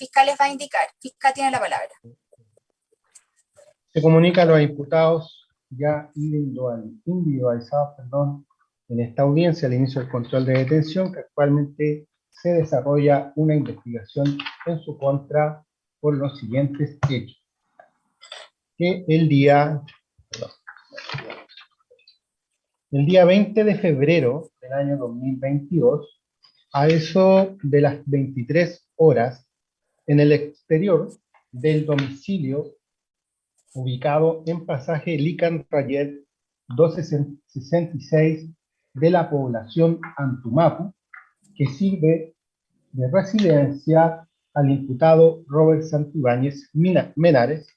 fiscal les va a indicar. Fiscal tiene la palabra. Se comunica a los imputados ya individualizados, en esta audiencia al inicio del control de detención, que actualmente se desarrolla una investigación en su contra por los siguientes hechos. Que el día 20 de febrero del año 2022, a eso de las 23 horas, en el exterior del domicilio ubicado en pasaje Lican Rayet 1266 de la población Antumapu, que sirve de residencia al imputado Robert Santibáñez Menares,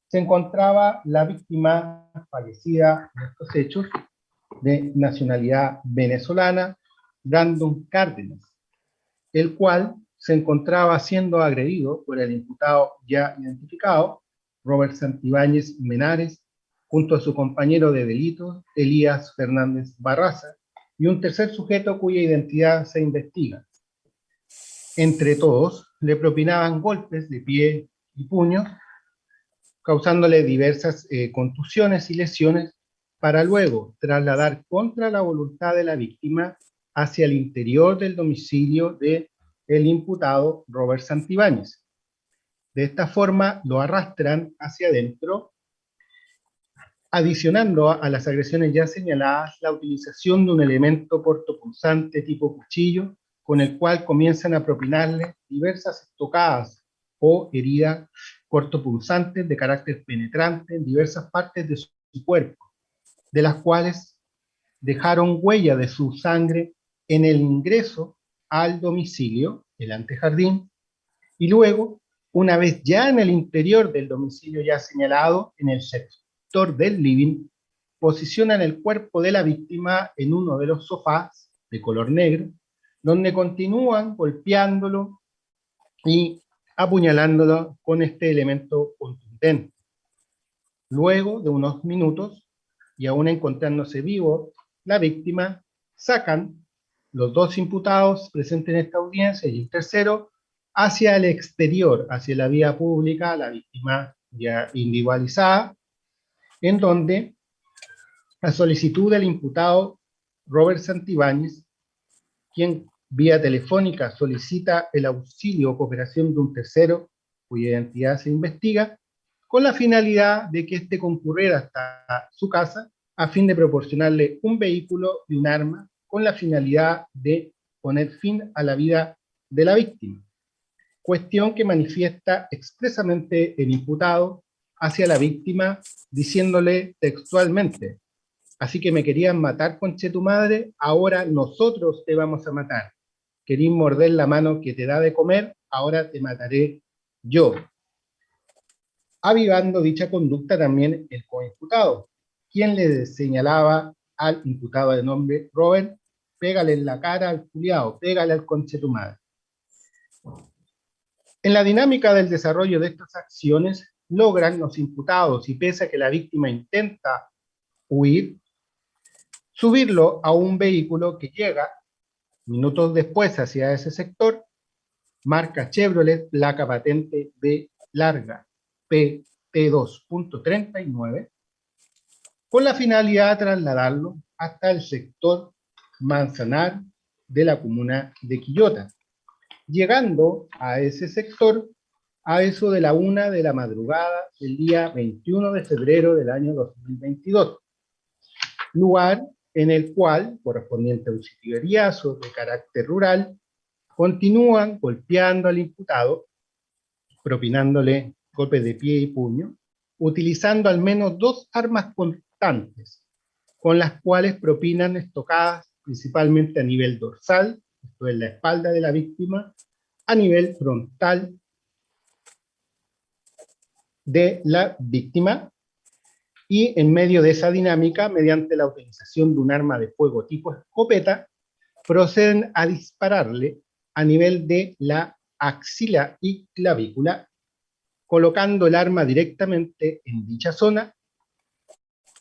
se encontraba la víctima fallecida en estos hechos, de nacionalidad venezolana, Brandon Cárdenas, el cual se encontraba siendo agredido por el imputado ya identificado, Robert Santibáñez Menares, junto a su compañero de delito, Elías Fernández Barraza, y un tercer sujeto cuya identidad se investiga. Entre todos, le propinaban golpes de pie y puño, causándole diversas contusiones y lesiones, para luego trasladar contra la voluntad de la víctima hacia el interior del domicilio del imputado Robert Santibáñez. De esta forma lo arrastran hacia adentro, adicionando a las agresiones ya señaladas la utilización de un elemento cortopunzante tipo cuchillo, con el cual comienzan a propinarle diversas estocadas o heridas cortopunzantes de carácter penetrante en diversas partes de su cuerpo, de las cuales dejaron huella de su sangre en el ingreso al domicilio, el antejardín, y luego, una vez ya en el interior del domicilio ya señalado, en el sector del living, posicionan el cuerpo de la víctima en uno de los sofás de color negro, donde continúan golpeándolo y apuñalándolo con este elemento contundente. Luego de unos minutos, y aún encontrándose vivo, la víctima, sacan los dos imputados presentes en esta audiencia y el tercero hacia el exterior, hacia la vía pública, la víctima ya individualizada, en donde, a solicitud del imputado Robert Santibáñez, quien vía telefónica solicita el auxilio o cooperación de un tercero cuya identidad se investiga, con la finalidad de que éste concurriera hasta su casa a fin de proporcionarle un vehículo y un arma, con la finalidad de poner fin a la vida de la víctima. Cuestión que manifiesta expresamente el imputado hacia la víctima, diciéndole textualmente: así que me querían matar, conche tu madre, ahora nosotros te vamos a matar. Querías morder la mano que te da de comer, ahora te mataré yo. Avivando dicha conducta también el coimputado, quien le señalaba al imputado de nombre Robert: pégale en la cara al culiao, pégale al conche tu madre. En la dinámica del desarrollo de estas acciones, logran los imputados, y pese a que la víctima intenta huir, subirlo a un vehículo que llega minutos después hacia ese sector, marca Chevrolet, placa patente B larga PT2.39, con la finalidad de trasladarlo hasta el sector Manzanar de la comuna de Quillota, llegando a ese sector a eso de la 1 de la madrugada del día 21 de febrero del año 2022, lugar en el cual, correspondiente a un sitio de carácter rural, continúan golpeando al imputado, propinándole golpes de pie y puño, utilizando al menos dos armas constantes, con las cuales propinan estocadas principalmente a nivel dorsal, esto es la espalda de la víctima, a nivel frontal de la víctima, y en medio de esa dinámica, mediante la utilización de un arma de fuego tipo escopeta, proceden a dispararle a nivel de la axila y clavícula, colocando el arma directamente en dicha zona,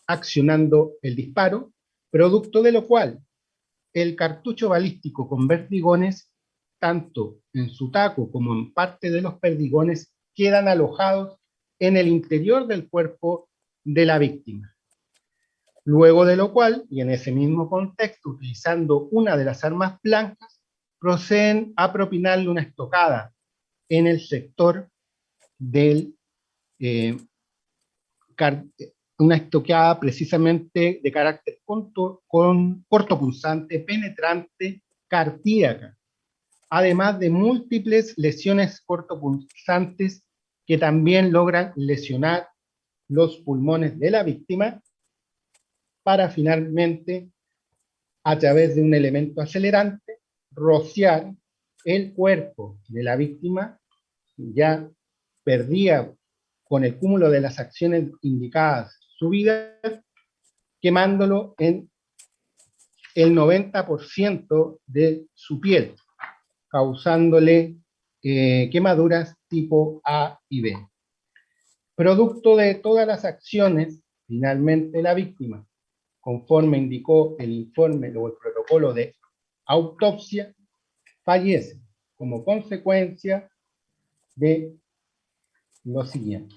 accionando el disparo, producto de lo cual el cartucho balístico con vertigones tanto en su taco como en parte de los perdigones, quedan alojados en el interior del cuerpo de la víctima. Luego de lo cual, y en ese mismo contexto, utilizando una de las armas blancas, proceden a propinarle una estocada en el sector del una estocada precisamente de carácter cortopunzante, penetrante, cardíaca, además de múltiples lesiones cortopunzantes que también logran lesionar los pulmones de la víctima, para finalmente, a través de un elemento acelerante, rociar el cuerpo de la víctima, ya perdía con el cúmulo de las acciones indicadas su vida, quemándolo en el 90% de su piel, causándole quemaduras tipo A y B. Producto de todas las acciones, finalmente la víctima, conforme indicó el informe o el protocolo de autopsia, fallece como consecuencia de lo siguiente.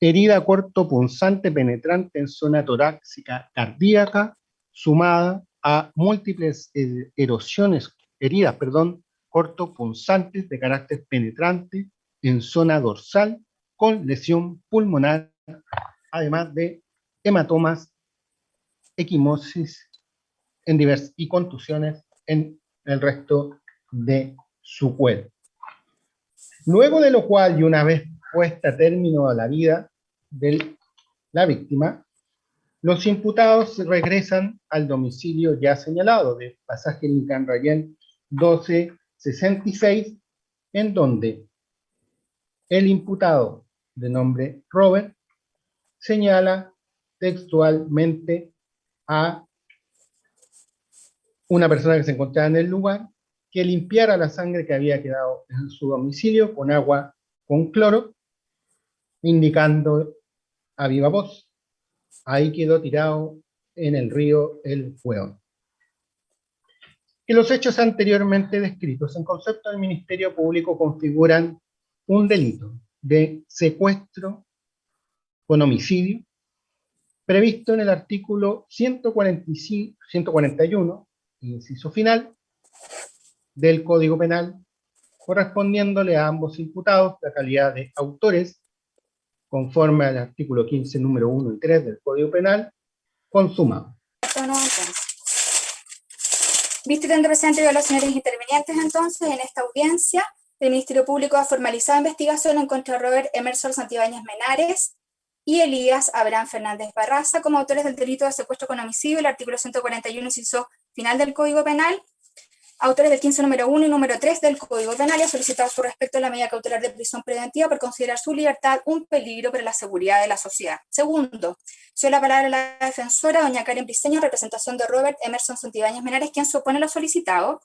Herida cortopunzante penetrante en zona torácica cardíaca, sumada a múltiples heridas cortopunzantes de carácter penetrante en zona dorsal, con lesión pulmonar, además de hematomas, equimosis y contusiones en el resto de su cuerpo. Luego de lo cual, y una vez puesta término a la vida de la víctima, los imputados regresan al domicilio ya señalado de pasaje Nicán Rayén 1266, en donde el imputado de nombre Robert señala textualmente a una persona que se encontraba en el lugar que limpiara la sangre que había quedado en su domicilio con agua con cloro, indicando a viva voz: ahí quedó tirado en el río el hueón. Que los hechos anteriormente descritos en concepto del Ministerio Público configuran un delito de secuestro con homicidio, previsto en el artículo 141, inciso final, del Código Penal, correspondiéndole a ambos imputados la calidad de autores, conforme al artículo 15, número 1 y 3 del Código Penal, consumado. Visto y teniendo presente a los señores intervinientes, entonces, en esta audiencia, el Ministerio Público ha formalizado investigación en contra de Robert Emerson Santibáñez Menares y Elías Abraham Fernández Barraza como autores del delito de secuestro con homicidio, el artículo 141, inciso final del Código Penal, autores del 15 número 1 y número 3 del Código Penal, y ha solicitado su respecto a la medida cautelar de prisión preventiva por considerar su libertad un peligro para la seguridad de la sociedad. Segundo, se la palabra a la defensora, doña Karen Briceño, representación de Robert Emerson Santibáñez Menares, quien se opone a lo solicitado,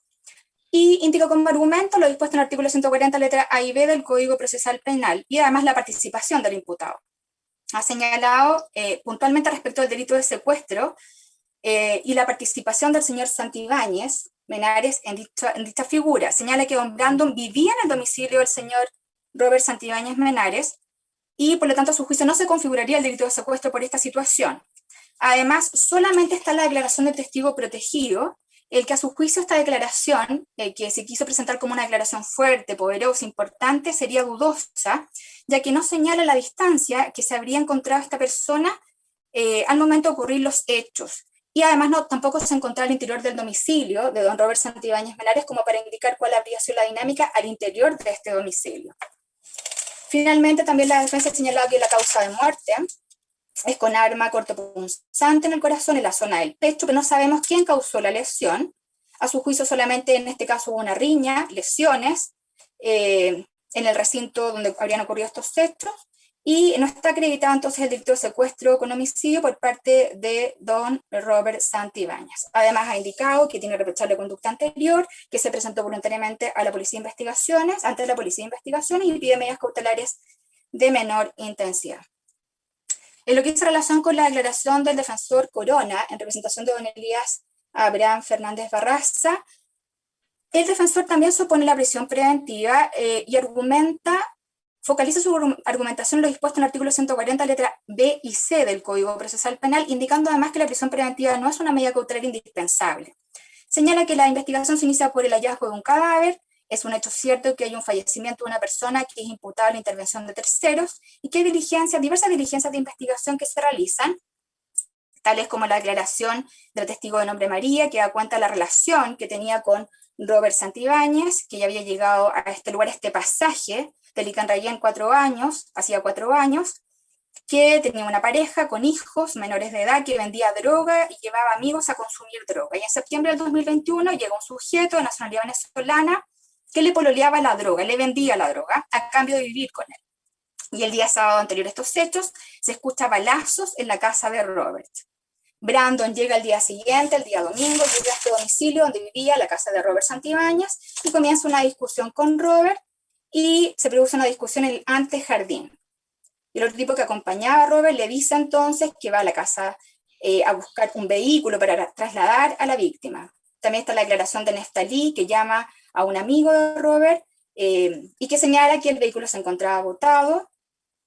y indico como argumento lo dispuesto en el artículo 140, letra A y B del Código Procesal Penal, y además la participación del imputado. Ha señalado puntualmente respecto al delito de secuestro y la participación del señor Santibáñez Menares en dicha figura. Señala que don Brandon vivía en el domicilio del señor Robert Santibáñez Menares y por lo tanto a su juicio no se configuraría el delito de secuestro por esta situación. Además, solamente está la declaración del testigo protegido, el que a su juicio esta declaración, que se quiso presentar como una declaración fuerte, poderosa, importante, sería dudosa, ya que no señala la distancia que se habría encontrado esta persona al momento de ocurrir los hechos. Y además tampoco se encontraba al interior del domicilio de don Robert Santibáñez Menares como para indicar cuál habría sido la dinámica al interior de este domicilio. Finalmente, también la defensa ha señalado que la causa de muerte es con arma cortopunzante en el corazón, en la zona del pecho, pero no sabemos quién causó la lesión. A su juicio solamente en este caso hubo una riña, lesiones en el recinto donde habrían ocurrido estos hechos, y no está acreditado entonces el delito de secuestro con homicidio por parte de don Robert Santibáñez. Además ha indicado que tiene reprochable conducta anterior, que se presentó voluntariamente a la Policía de Investigaciones, ante la Policía de Investigaciones, y pide medidas cautelares de menor intensidad. En lo que hizo relación con la declaración del defensor Corona, en representación de don Elías Abraham Fernández Barraza, el defensor también se opone a la prisión preventiva y focaliza su argumentación en lo dispuesto en el artículo 140, letra B y C del Código Procesal Penal, indicando además que la prisión preventiva no es una medida cautelar indispensable. Señala que la investigación se inicia por el hallazgo de un cadáver, es un hecho cierto que hay un fallecimiento de una persona que es imputada a la intervención de terceros, y que hay diversas diligencias de investigación que se realizan, tales como la declaración del testigo de nombre María, que da cuenta de la relación que tenía con Robert Santibáñez, que ya había llegado a este lugar, a este pasaje de Licanrayén hacía 4 años, que tenía una pareja con hijos menores de edad que vendía droga y llevaba amigos a consumir droga. Y en septiembre del 2021 llegó un sujeto de nacionalidad venezolana que le pololeaba la droga, le vendía la droga a cambio de vivir con él. Y el día sábado anterior a estos hechos se escucha balazos en la casa de Robert. Brandon llega el día siguiente, el día domingo, llega a este domicilio donde vivía, la casa de Robert Santibáñez, y comienza una discusión con Robert, y se produce una discusión en el antejardín. Y el otro tipo que acompañaba a Robert le dice entonces que va a la casa a buscar un vehículo para trasladar a la víctima. También está la declaración de Neftalí, que llama a un amigo de Robert y que señala que el vehículo se encontraba botado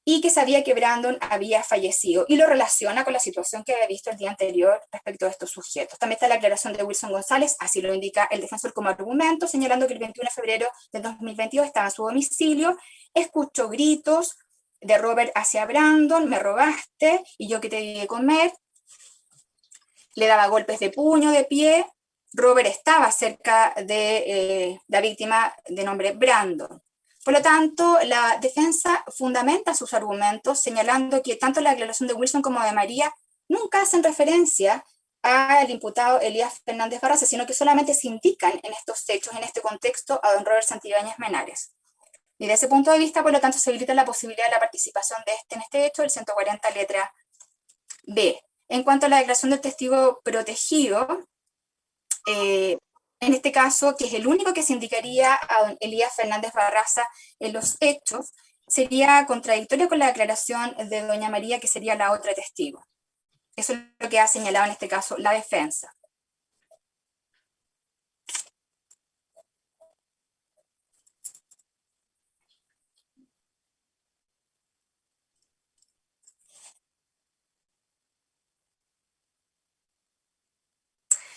y que sabía que Brandon había fallecido, y lo relaciona con la situación que había visto el día anterior respecto a estos sujetos. También está la declaración de Wilson González, así lo indica el defensor como argumento, señalando que el 21 de febrero del 2022 estaba en su domicilio, escuchó gritos de Robert hacia Brandon: me robaste, y yo que te di de comer. Le daba golpes de puño, de pie. Robert estaba cerca de la víctima de nombre Brandon. Por lo tanto, la defensa fundamenta sus argumentos señalando que tanto la declaración de Wilson como de María nunca hacen referencia al imputado Elías Fernández Barraza, sino que solamente se indican en estos hechos, en este contexto, a don Robert Santibáñez Menares. Y desde ese punto de vista, por lo tanto, se habilita la posibilidad de la participación de en este hecho, el 140 letra B. En cuanto a la declaración del testigo protegido, en este caso, que es el único que se indicaría a don Elías Fernández Barraza en los hechos, sería contradictorio con la declaración de doña María, que sería la otra testigo. Eso es lo que ha señalado en este caso la defensa.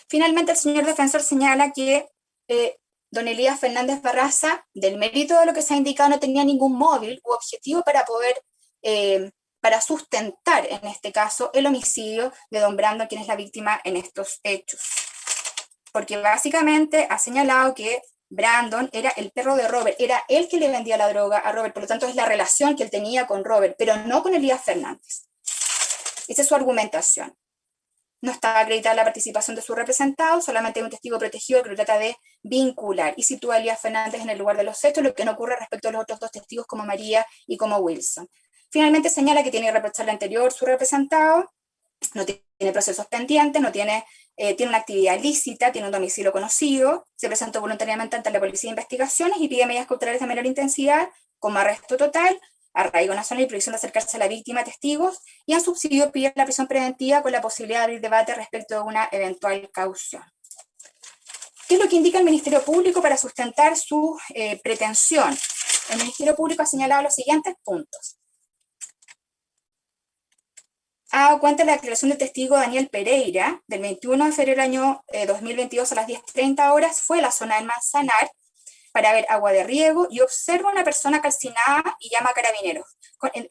Finalmente, el señor defensor señala que don Elías Fernández Barraza, del mérito de lo que se ha indicado, no tenía ningún móvil u objetivo para poder, para sustentar, en este caso, el homicidio de don Brandon, quien es la víctima en estos hechos. Porque básicamente ha señalado que Brandon era el perro de Robert, era él que le vendía la droga a Robert, por lo tanto es la relación que él tenía con Robert, pero no con Elías Fernández. Esa es su argumentación. No está acreditada la participación de su representado, solamente hay un testigo protegido que lo trata de vincular y sitúa a Elías Fernández en el lugar de los hechos, lo que no ocurre respecto a los otros 2 testigos como María y como Wilson. Finalmente señala que tiene que reprochar anterior su representado, no tiene procesos pendientes, no tiene, tiene una actividad lícita, tiene un domicilio conocido, se presentó voluntariamente ante la Policía de Investigaciones y pide medidas cautelares de menor intensidad, como arresto total, arraigo nacional y prohibición de acercarse a la víctima, testigos, y en subsidio pide la prisión preventiva con la posibilidad de abrir debate respecto a una eventual caución. ¿Qué es lo que indica el Ministerio Público para sustentar su pretensión? El Ministerio Público ha señalado los siguientes puntos. Ha dado cuenta de la declaración del testigo Daniel Pereira, del 21 de febrero del año 2022 a las 10:30 horas, fue a la zona del Manzanar para ver agua de riego y observa a una persona calcinada y llama a carabineros.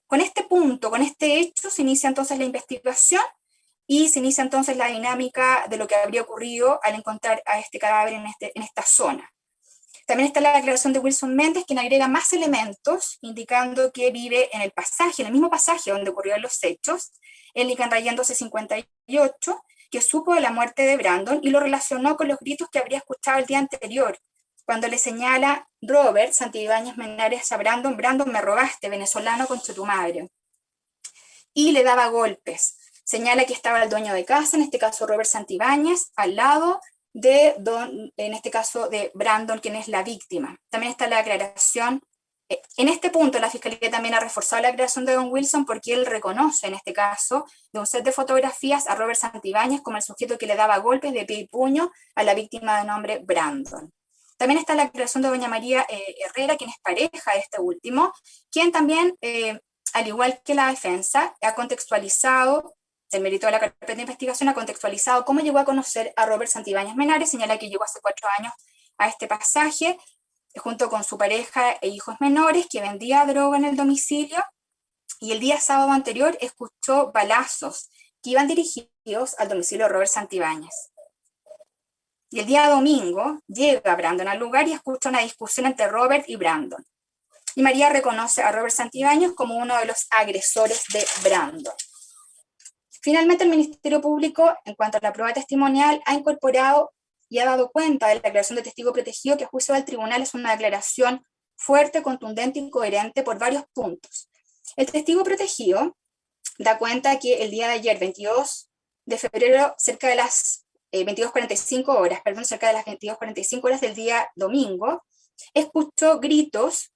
Con este punto, con este hecho, se inicia entonces la investigación y se inicia entonces la dinámica de lo que habría ocurrido al encontrar a este cadáver en esta zona. También está la declaración de Wilson Méndez, quien agrega más elementos, indicando que vive en el pasaje, en el mismo pasaje donde ocurrieron los hechos, en Licanrayén 1258, que supo de la muerte de Brandon y lo relacionó con los gritos que habría escuchado el día anterior, cuando le señala Robert Santibáñez Menares a Brandon: Brandon, me robaste, venezolano contra tu madre. y le daba golpes. Señala que estaba el dueño de casa, en este caso Robert Santibáñez, al lado de en este caso de Brandon, quien es la víctima. También está la aclaración. En este punto, la Fiscalía también ha reforzado la aclaración de Don Wilson porque él reconoce, en este caso, de un set de fotografías a Robert Santibáñez como el sujeto que le daba golpes de pie y puño a la víctima de nombre Brandon. También está la aclaración de doña María Herrera, quien es pareja de este último, quien también, al igual que la defensa, ha contextualizado, el mérito de la carpeta de investigación, ha contextualizado cómo llegó a conocer a Robert Santibáñez Menares. Señala que llegó hace 4 años a este pasaje, junto con su pareja e hijos menores, que vendía droga en el domicilio, y el día sábado anterior escuchó balazos que iban dirigidos al domicilio de Robert Santibáñez. Y el día domingo llega Brandon al lugar y escucha una discusión entre Robert y Brandon. Y María reconoce a Robert Santibáñez como uno de los agresores de Brandon. Finalmente, el Ministerio Público, en cuanto a la prueba testimonial, ha incorporado y ha dado cuenta de la declaración de testigo protegido, que a juicio del tribunal es una declaración fuerte, contundente y coherente por varios puntos. El testigo protegido da cuenta que el día de ayer, 22 de febrero, cerca de las 22:45 horas del día domingo, escuchó gritos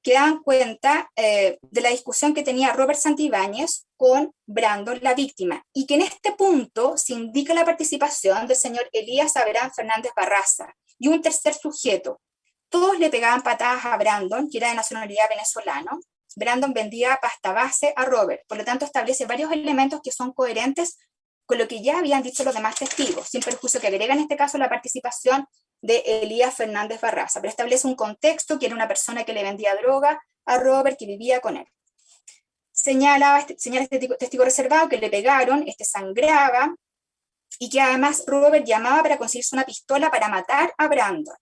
que dan cuenta de la discusión que tenía Robert Santibáñez con Brandon, la víctima, y que en este punto se indica la participación del señor Elías Abraham Fernández Barraza y un tercer sujeto. Todos le pegaban patadas a Brandon, que era de nacionalidad venezolana. Brandon vendía pasta base a Robert, por lo tanto establece varios elementos que son coherentes con lo que ya habían dicho los demás testigos, sin perjuicio que agrega en este caso la participación de Elías Fernández Barraza, pero establece un contexto que era una persona que le vendía droga a Robert, que vivía con él. Señala este testigo reservado que le pegaron, sangraba, y que además Robert llamaba para conseguirse una pistola para matar a Brandon.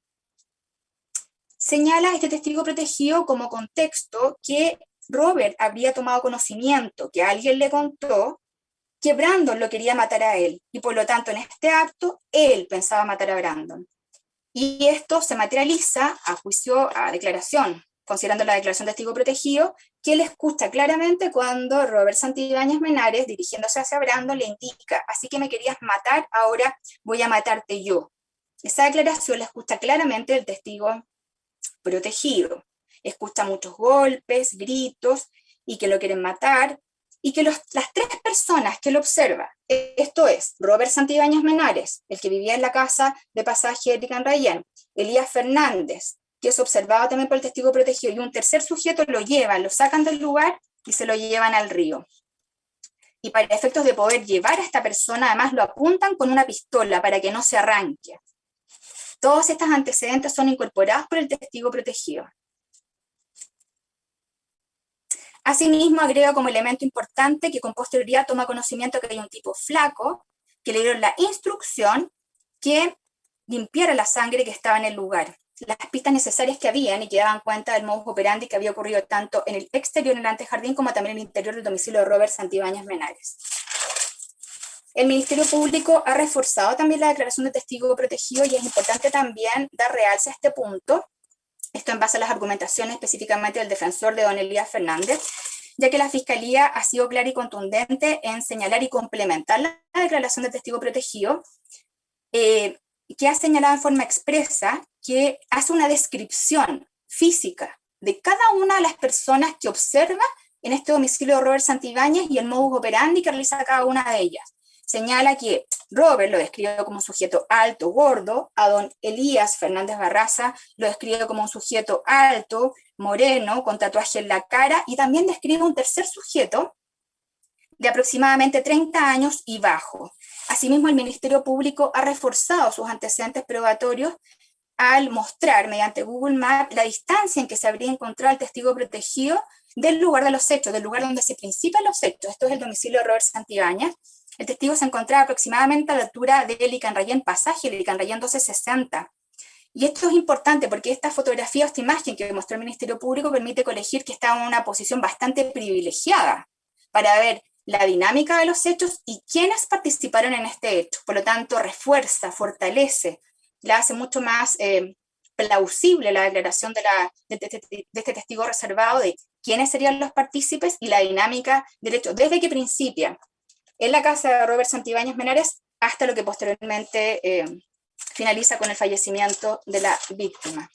Señala este testigo protegido como contexto que Robert habría tomado conocimiento, que alguien le contó que Brandon lo quería matar a él, y por lo tanto en este acto él pensaba matar a Brandon. Y esto se materializa a declaración, considerando la declaración de testigo protegido, que él escucha claramente cuando Robert Santibáñez Menares, dirigiéndose hacia Brandon, le indica: así que me querías matar, ahora voy a matarte yo. Esa declaración la escucha claramente el testigo protegido. Escucha muchos golpes, gritos, y que lo quieren matar, y que las 3 personas que lo observan, esto es, Robert Santibáñez Menares, el que vivía en la casa de pasaje de Canrayén, Elías Fernández, que es observado también por el testigo protegido, y un tercer sujeto lo llevan, lo sacan del lugar y se lo llevan al río. Y para efectos de poder llevar a esta persona, además lo apuntan con una pistola para que no se arranque. Todos estos antecedentes son incorporados por el testigo protegido. Asimismo, agrega como elemento importante que con posterioridad toma conocimiento que hay un tipo flaco, que le dieron la instrucción que limpiara la sangre que estaba en el lugar. Las pistas necesarias que habían y que daban cuenta del modus operandi que había ocurrido tanto en el exterior, en el antejardín, como también en el interior del domicilio de Robert Santibáñez Menares. El Ministerio Público ha reforzado también la declaración de testigo protegido, y es importante también dar realce a este punto, esto en base a las argumentaciones específicamente del defensor de don Elías Fernández, ya que la Fiscalía ha sido clara y contundente en señalar y complementar la declaración de testigo protegido, que ha señalado en forma expresa que hace una descripción física de cada una de las personas que observa en este domicilio de Robert Santibáñez y el modus operandi que realiza cada una de ellas. Señala que Robert lo describe como un sujeto alto, gordo, a don Elías Fernández Barraza lo describe como un sujeto alto, moreno, con tatuaje en la cara, y también describe un tercer sujeto de aproximadamente 30 años y bajo. Asimismo, el Ministerio Público ha reforzado sus antecedentes probatorios al mostrar mediante Google Maps la distancia en que se habría encontrado el testigo protegido del lugar de los hechos, del lugar donde se principian los hechos. Esto es el domicilio de Robert Santibáñez. El testigo se encontraba aproximadamente a la altura de Licanrayén Pasaje, Licanrayén 1260. Y esto es importante porque esta fotografía, esta imagen que mostró el Ministerio Público, permite colegir que estaba en una posición bastante privilegiada para ver la dinámica de los hechos y quiénes participaron en este hecho. Por lo tanto, refuerza, fortalece, la hace mucho más plausible la declaración de este testigo reservado de quiénes serían los partícipes y la dinámica del hecho, desde que principia en la casa de Robert Santibáñez Menares hasta lo que posteriormente finaliza con el fallecimiento de la víctima.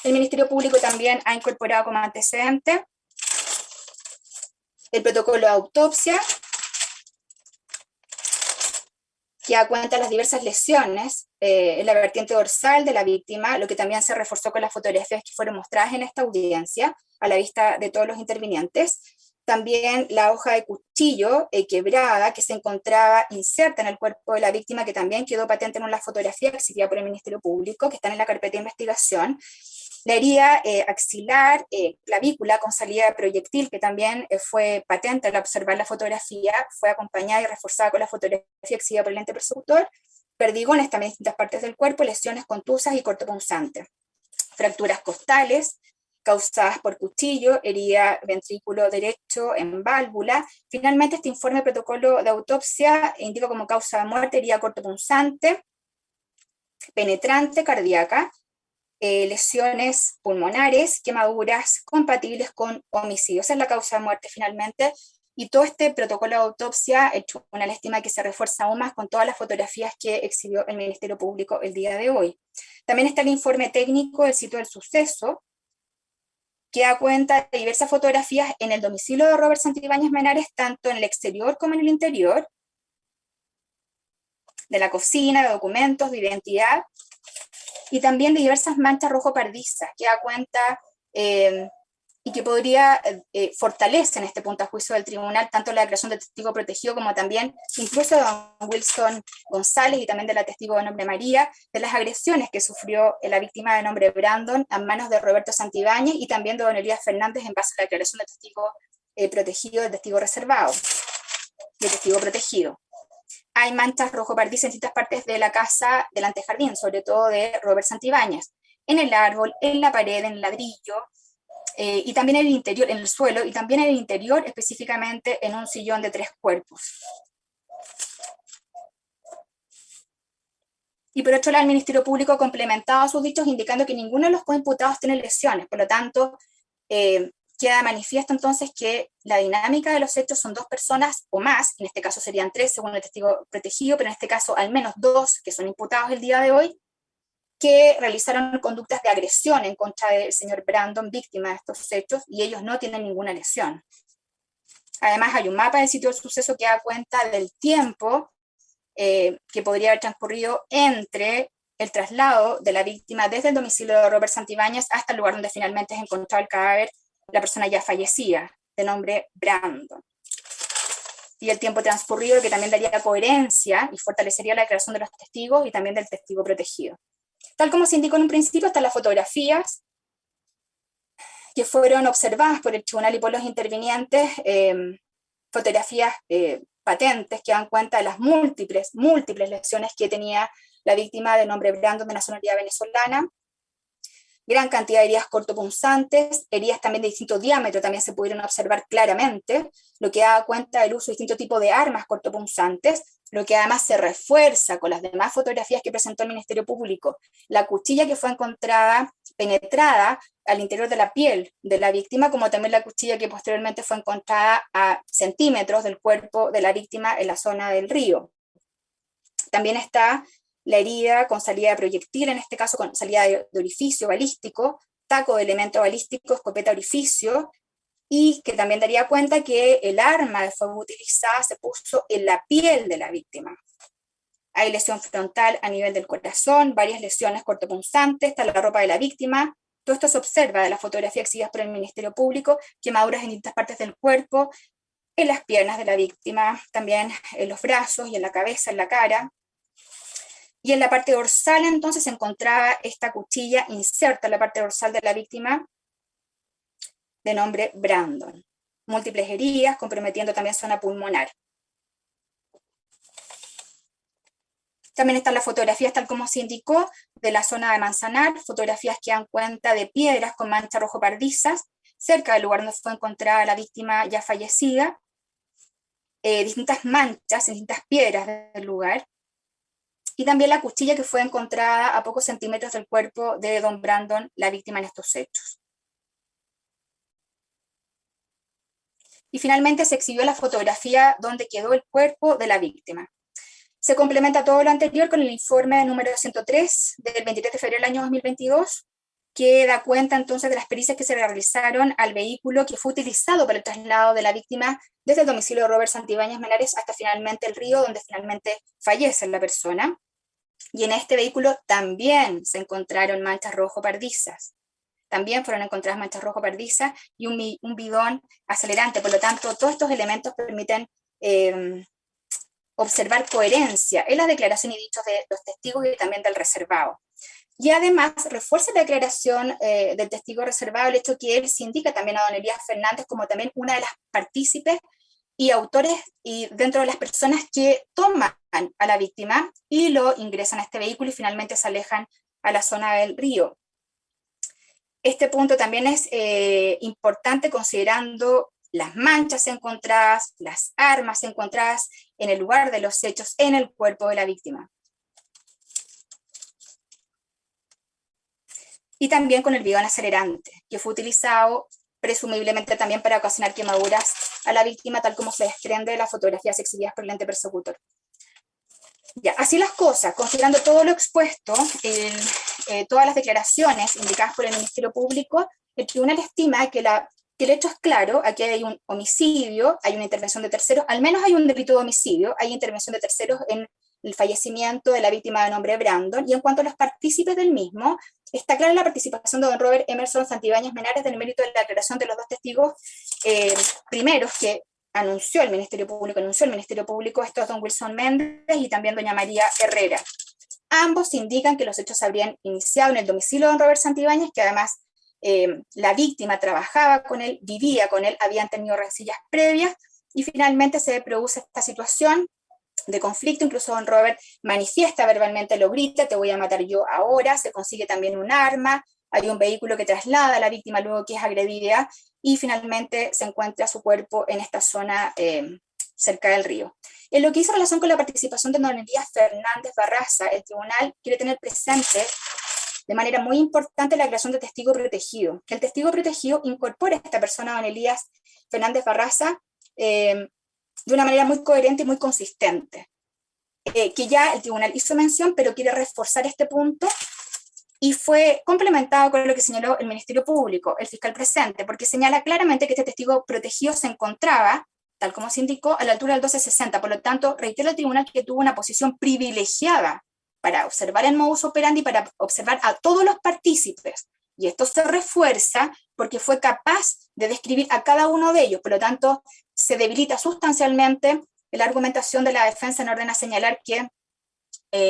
El Ministerio Público también ha incorporado como antecedente el protocolo de autopsia, que da cuenta de las diversas lesiones en la vertiente dorsal de la víctima, lo que también se reforzó con las fotografías que fueron mostradas en esta audiencia, a la vista de todos los intervinientes. También la hoja de cuchillo quebrada que se encontraba inserta en el cuerpo de la víctima, que también quedó patente en una fotografía exhibida por el Ministerio Público, que están en la carpeta de investigación. La herida axilar, clavícula con salida de proyectil, que también fue patente al observar la fotografía, fue acompañada y reforzada con la fotografía exhibida por el ente persecutor. Perdigones también en distintas partes del cuerpo, lesiones contusas y cortopunzantes. Fracturas costales causadas por cuchillo, herida ventrículo derecho en válvula. Finalmente, este informe de protocolo de autopsia indica como causa de muerte herida cortopunzante, penetrante cardíaca, lesiones pulmonares, quemaduras compatibles con homicidio. Esa es la causa de muerte finalmente, y todo este protocolo de autopsia, el tribunal estima que se refuerza aún más con todas las fotografías que exhibió el Ministerio Público el día de hoy. También está el informe técnico del sitio del suceso, que da cuenta de diversas fotografías en el domicilio de Robert Santibáñez Menares, tanto en el exterior como en el interior, de la cocina, de documentos, de identidad, y también de diversas manchas rojo-pardizas, que da cuenta y que podría fortalecer en este punto a juicio del tribunal tanto la declaración del testigo protegido como también incluso de don Wilson González y también de la testigo de nombre María, de las agresiones que sufrió la víctima de nombre Brandon a manos de Roberto Santibáñez y también de don Elías Fernández en base a la declaración del testigo protegido, del testigo reservado, del testigo protegido. Hay manchas rojo-pardizas en distintas partes de la casa del antejardín, sobre todo de Robert Santibáñez, en el árbol, en la pared, en el ladrillo, y también en el interior, en el suelo, y también en el interior, específicamente en un sillón de 3 cuerpos. Y por otro lado, el Ministerio Público ha complementado sus dichos indicando que ninguno de los coimputados tiene lesiones, por lo tanto, queda manifiesto entonces que la dinámica de los hechos son 2 personas o más, en este caso serían 3 según el testigo protegido, pero en este caso al menos 2 que son imputados el día de hoy, que realizaron conductas de agresión en contra del señor Brandon, víctima de estos hechos, y ellos no tienen ninguna lesión. Además, hay un mapa del sitio del suceso que da cuenta del tiempo que podría haber transcurrido entre el traslado de la víctima desde el domicilio de Robert Santibáñez hasta el lugar donde finalmente es encontrado el cadáver, la persona ya fallecida, de nombre Brandon. Y el tiempo transcurrido, que también daría coherencia y fortalecería la declaración de los testigos y también del testigo protegido. Tal como se indicó en un principio, están las fotografías que fueron observadas por el tribunal y por los intervinientes, fotografías patentes que dan cuenta de las múltiples lesiones que tenía la víctima de nombre Brandon, de nacionalidad venezolana, gran cantidad de heridas cortopunzantes, heridas también de distinto diámetro también se pudieron observar claramente, lo que da cuenta del uso de distinto tipo de armas cortopunzantes, lo que además se refuerza con las demás fotografías que presentó el Ministerio Público. La cuchilla que fue encontrada penetrada al interior de la piel de la víctima, como también la cuchilla que posteriormente fue encontrada a centímetros del cuerpo de la víctima en la zona del río. También está la herida con salida de proyectil, en este caso con salida de orificio balístico, taco de elemento balístico, escopeta orificio, y que también daría cuenta que el arma de fuego utilizada se puso en la piel de la víctima. Hay lesión frontal a nivel del corazón, varias lesiones cortopunzantes, está la ropa de la víctima. Todo esto se observa de la fotografía exhibida por el Ministerio Público, quemaduras en distintas partes del cuerpo, en las piernas de la víctima, también en los brazos y en la cabeza, en la cara. Y en la parte dorsal entonces se encontraba esta cuchilla inserta en la parte dorsal de la víctima de nombre Brandon. Múltiples heridas, comprometiendo también zona pulmonar. También están las fotografías, tal como se indicó, de la zona de Manzanar, fotografías que dan cuenta de piedras con manchas rojo-pardizas, cerca del lugar donde fue encontrada la víctima ya fallecida, distintas manchas, distintas piedras del lugar, y también la cuchilla que fue encontrada a pocos centímetros del cuerpo de don Brandon, la víctima en estos hechos. Y finalmente se exhibió la fotografía donde quedó el cuerpo de la víctima. Se complementa todo lo anterior con el informe número 103 del 23 de febrero del año 2022, que da cuenta entonces de las pericias que se realizaron al vehículo que fue utilizado para el traslado de la víctima desde el domicilio de Robert Santibáñez Menares hasta finalmente el río, donde finalmente fallece la persona. Y en este vehículo también se encontraron manchas rojo-pardizas. También fueron encontradas manchas rojo-pardizas y un bidón acelerante. Por lo tanto, todos estos elementos permiten observar coherencia en la declaración y dichos de los testigos y también del reservado. Y además refuerza la declaración del testigo reservado el hecho que él se indica también a don Elías Fernández como también una de las partícipes y autores y dentro de las personas que toman a la víctima y lo ingresan a este vehículo y finalmente se alejan a la zona del río. Este punto también es importante considerando las manchas encontradas, las armas encontradas en el lugar de los hechos, en el cuerpo de la víctima. Y también con el bidón acelerante, que fue utilizado presumiblemente también para ocasionar quemaduras a la víctima, tal como se desprende de las fotografías exhibidas por el ente persecutor. Ya, así las cosas, considerando todo lo expuesto, todas las declaraciones indicadas por el Ministerio Público, el tribunal estima que el hecho es claro, aquí hay un homicidio, hay una intervención de terceros, al menos hay un delito de homicidio, hay intervención de terceros en el fallecimiento de la víctima de nombre Brandon, y en cuanto a los partícipes del mismo, está clara la participación de don Robert Emerson Santibáñez Menares del mérito de la declaración de los dos testigos primeros que anunció el Ministerio Público, esto es don Wilson Méndez y también doña María Herrera. Ambos indican que los hechos se habrían iniciado en el domicilio de don Robert Santibáñez, que además la víctima trabajaba con él, vivía con él, habían tenido rencillas previas, y finalmente se produce esta situación de conflicto. Incluso don Robert manifiesta verbalmente, lo grita, te voy a matar yo ahora, se consigue también un arma, hay un vehículo que traslada a la víctima luego que es agredida, y finalmente se encuentra su cuerpo en esta zona cerca del río. En lo que hizo relación con la participación de don Elías Fernández Barraza, el tribunal quiere tener presente de manera muy importante la declaración de testigo protegido, que el testigo protegido incorpora a esta persona, don Elías Fernández Barraza, de una manera muy coherente y muy consistente, que ya el tribunal hizo mención, pero quiere reforzar este punto, y fue complementado con lo que señaló el Ministerio Público, el fiscal presente, porque señala claramente que este testigo protegido se encontraba, tal como se indicó, a la altura del 1260, por lo tanto, reitera el tribunal que tuvo una posición privilegiada para observar el modus operandi, para observar a todos los partícipes, y esto se refuerza porque fue capaz de describir a cada uno de ellos, por lo tanto, se debilita sustancialmente la argumentación de la defensa en orden a señalar que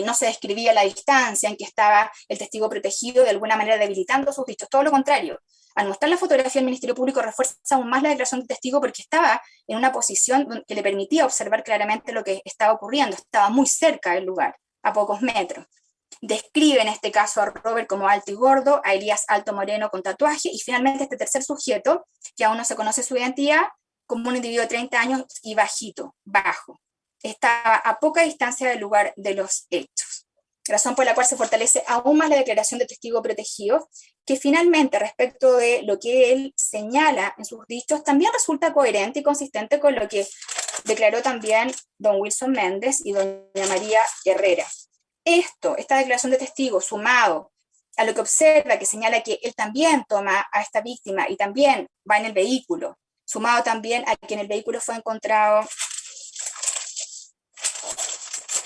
no se describía la distancia en que estaba el testigo protegido, de alguna manera debilitando sus dichos, todo lo contrario. Al mostrar la fotografía del Ministerio Público refuerza aún más la declaración del testigo porque estaba en una posición que le permitía observar claramente lo que estaba ocurriendo, estaba muy cerca del lugar, a pocos metros. Describe en este caso a Robert como alto y gordo, a Elías alto moreno con tatuaje, y finalmente este tercer sujeto, que aún no se conoce su identidad, como un individuo de 30 años y bajito, bajo. Estaba a poca distancia del lugar de los hechos, razón por la cual se fortalece aún más la declaración de testigo protegido, que finalmente respecto de lo que él señala en sus dichos, también resulta coherente y consistente con lo que declaró también don Wilson Méndez y doña María Herrera. Esta declaración de testigo, sumado a lo que observa, que señala que él también toma a esta víctima y también va en el vehículo, sumado también a que en el vehículo fue encontrado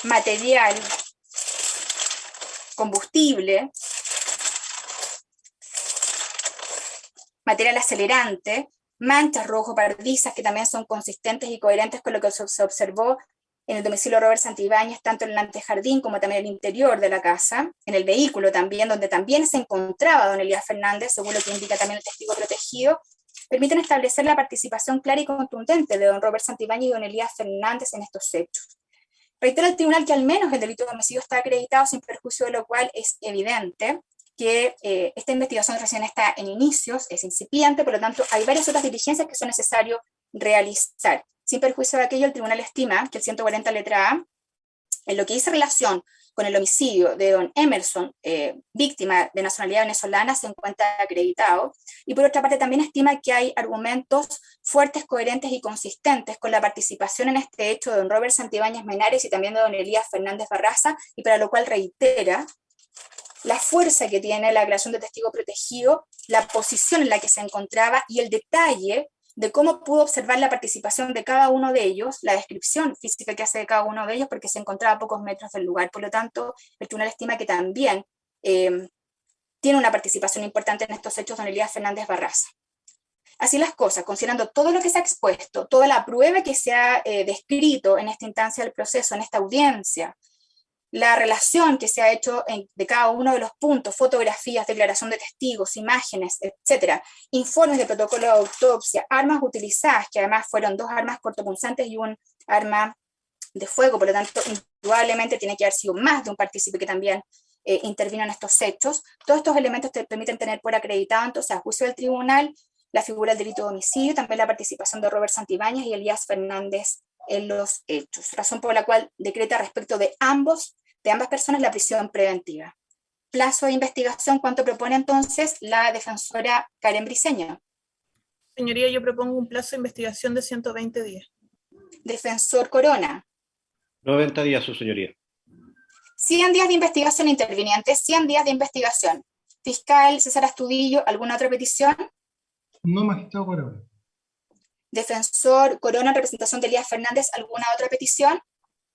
material, combustible, material acelerante, manchas rojo-pardizas que también son consistentes y coherentes con lo que se observó en el domicilio de Robert Santibáñez, tanto en el antejardín como también en el interior de la casa, en el vehículo también, donde también se encontraba don Elías Fernández, según lo que indica también el testigo protegido, permiten establecer la participación clara y contundente de don Robert Santibáñez y don Elías Fernández en estos hechos. Reitera el tribunal que al menos el delito de homicidio está acreditado, sin perjuicio de lo cual es evidente que esta investigación recién está en inicios, es incipiente, por lo tanto hay varias otras diligencias que son necesarias realizar. Sin perjuicio de aquello, el tribunal estima que el 140 letra A En lo que dice relación con el homicidio de don Emerson, víctima de nacionalidad venezolana, se encuentra acreditado, y por otra parte también estima que hay argumentos fuertes, coherentes y consistentes con la participación en este hecho de don Robert Santibáñez Menares y también de don Elías Fernández Barraza, y para lo cual reitera la fuerza que tiene la creación de testigo protegido, la posición en la que se encontraba y el detalle de cómo pudo observar la participación de cada uno de ellos, la descripción física que hace de cada uno de ellos, porque se encontraba a pocos metros del lugar. Por lo tanto, el tribunal estima que también tiene una participación importante en estos hechos don Elías Fernández Barraza. Así las cosas, considerando todo lo que se ha expuesto, toda la prueba que se ha descrito en esta instancia del proceso, en esta audiencia, la relación que se ha hecho de cada uno de los puntos, fotografías, declaración de testigos, imágenes, etcétera, informes de protocolo de autopsia, armas utilizadas, que además fueron 2 armas cortopunzantes y un arma de fuego, por lo tanto, indudablemente tiene que haber sido más de un partícipe que también intervino en estos hechos. Todos estos elementos te permiten tener por acreditado, entonces, a juicio del tribunal, la figura del delito de homicidio, también la participación de Robert Santibáñez y Elías Fernández en los hechos, razón por la cual decreta respecto de ambas personas la prisión preventiva. Plazo de investigación, ¿cuánto propone entonces la defensora Karen Briceño? Señoría, yo propongo un plazo de investigación de 120 días. Defensor Corona. 90 días, su señoría. 100 días de investigación interviniente, 100 días de investigación. Fiscal César Astudillo, ¿alguna otra petición? No, magistrado Corona. Defensor Corona, en representación de Elías Fernández, ¿alguna otra petición?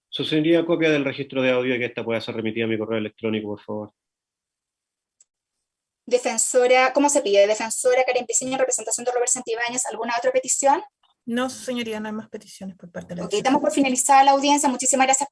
Su señoría, copia del registro de audio y que esta pueda ser remitida a mi correo electrónico, por favor. Defensora, ¿cómo se pide? Defensora Karen Briceño, en representación de Robert Santibáñez, ¿alguna otra petición? No, su señoría, no hay más peticiones por parte de la Ok, damos por finalizada la audiencia. Muchísimas gracias